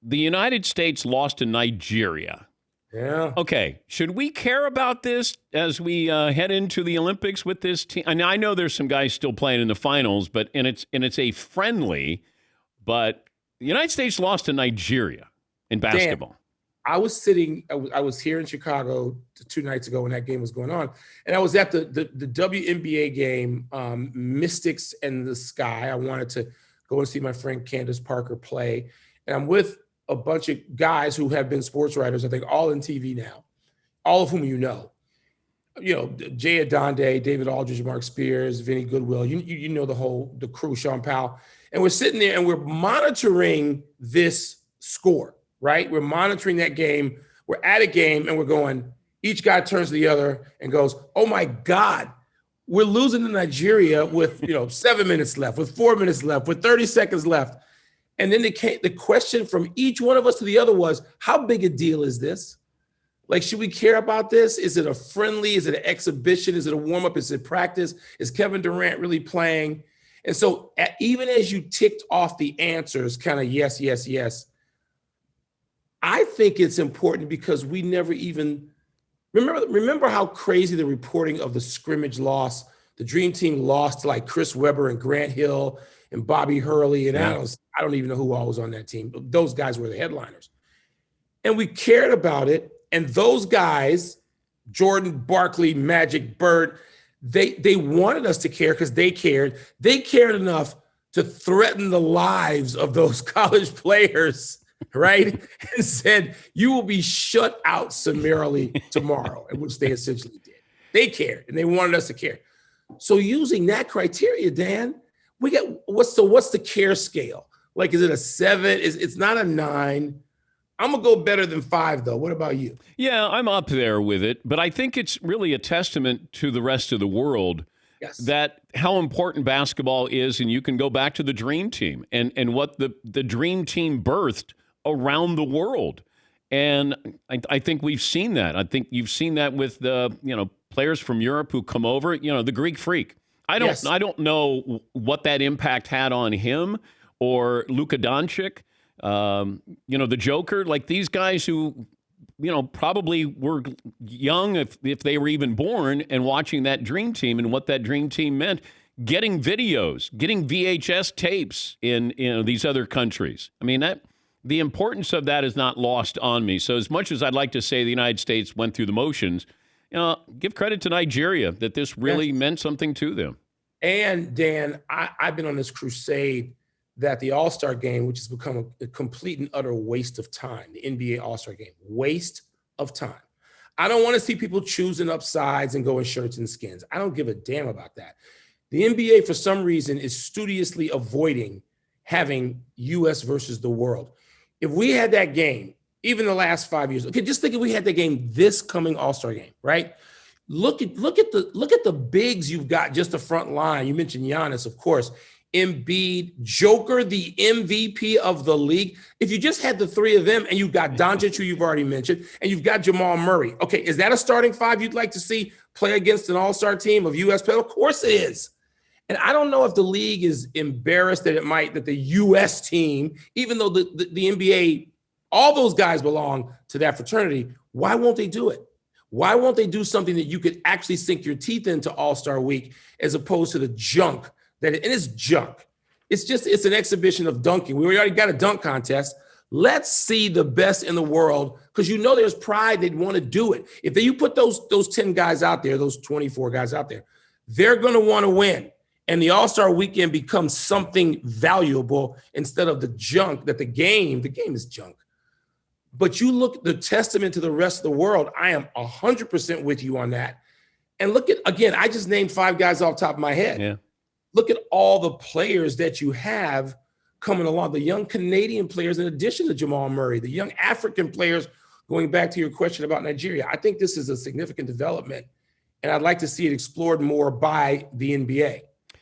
the United States lost to Nigeria. Yeah. Okay, should we care about this as we head into the Olympics with this team? And I know there's some guys still playing in the finals, but it's a friendly. But the United States lost to Nigeria in basketball. Dan, I was here in Chicago 2 nights ago when that game was going on. And I was at the WNBA game, Mystics and the Sky. I wanted to go and see my friend Candace Parker play. And I'm with a bunch of guys who have been sports writers, I think all in TV now, all of whom you know. Jay Adonde, David Aldridge, Mark Spears, Vinny Goodwill, you know the crew, Sean Powell. And we're sitting there and we're monitoring this score, right? We're monitoring that game. We're at a game and we're going, each guy turns to the other and goes, oh my God, we're losing to Nigeria with 7 minutes left, with 4 minutes left, with 30 seconds left. And then the question from each one of us to the other was, how big a deal is this? Like, should we care about this? Is it a friendly? Is it an exhibition? Is it a warm-up? Is it practice? Is Kevin Durant really playing? And so even as you ticked off the answers, kind of yes, yes, yes, I think it's important because we never even remember how crazy the reporting of the scrimmage loss, the Dream Team lost to like Chris Webber and Grant Hill and Bobby Hurley. And I don't even know who all was on that team. But those guys were the headliners. And we cared about it. And those guys, Jordan, Barkley, Magic, Bird, they wanted us to care because they cared. They cared enough to threaten the lives of those college players, right? And said, you will be shut out summarily tomorrow, which they essentially did. They cared, and they wanted us to care. So using that criteria, Dan, we got what's the care scale? Like, is it a 7? It's not a 9. I'm going to go better than 5, though. What about you? Yeah, I'm up there with it. But I think it's really a testament to the rest of the world that how important basketball is. And you can go back to the Dream Team and what the Dream Team birthed around the world. And I think we've seen that. I think you've seen that with the players from Europe who come over. The Greek Freak. I don't know what that impact had on him or Luka Doncic. The Joker, like these guys who, probably were young if they were even born and watching that Dream Team and what that Dream Team meant, getting videos, getting VHS tapes in these other countries. I mean, the importance of that is not lost on me. So as much as I'd like to say the United States went through the motions, give credit to Nigeria that this really meant something to them. And Dan, I've been on this crusade that the All-Star game, which has become a complete and utter waste of time, the NBA All-Star game, waste of time. I don't want to see people choosing up sides and going shirts and skins. I don't give a damn about that. The NBA, for some reason, is studiously avoiding having U.S. versus the world. If we had that game, even the last 5 years, okay, just think if we had that game this coming All-Star game, right? Look at the bigs you've got, just the front line. You mentioned Giannis, of course. Embiid, Joker, the MVP of the league. If you just had the three of them and you've got Doncic, who you've already mentioned, and you've got Jamal Murray. Okay, is that a starting 5 you'd like to see play against an all-star team of U.S. players? Of course it is. And I don't know if the league is embarrassed that the U.S. team, even though the NBA, all those guys belong to that fraternity, why won't they do it? Why won't they do something that you could actually sink your teeth into All-Star Week as opposed to the junk? And it's junk. It's an exhibition of dunking. We already got a dunk contest. Let's see the best in the world, because there's pride. They'd want to do it. If you put those 10 guys out there, those 24 guys out there, they're going to want to win. And the All-Star weekend becomes something valuable instead of the junk that the game is junk. But you look the testament to the rest of the world. I am 100% with you on that. And look at, again, I just named 5 guys off the top of my head. Yeah. Look at all the players that you have coming along, the young Canadian players, in addition to Jamal Murray, the young African players, going back to your question about Nigeria. I think this is a significant development, and I'd like to see it explored more by the NBA.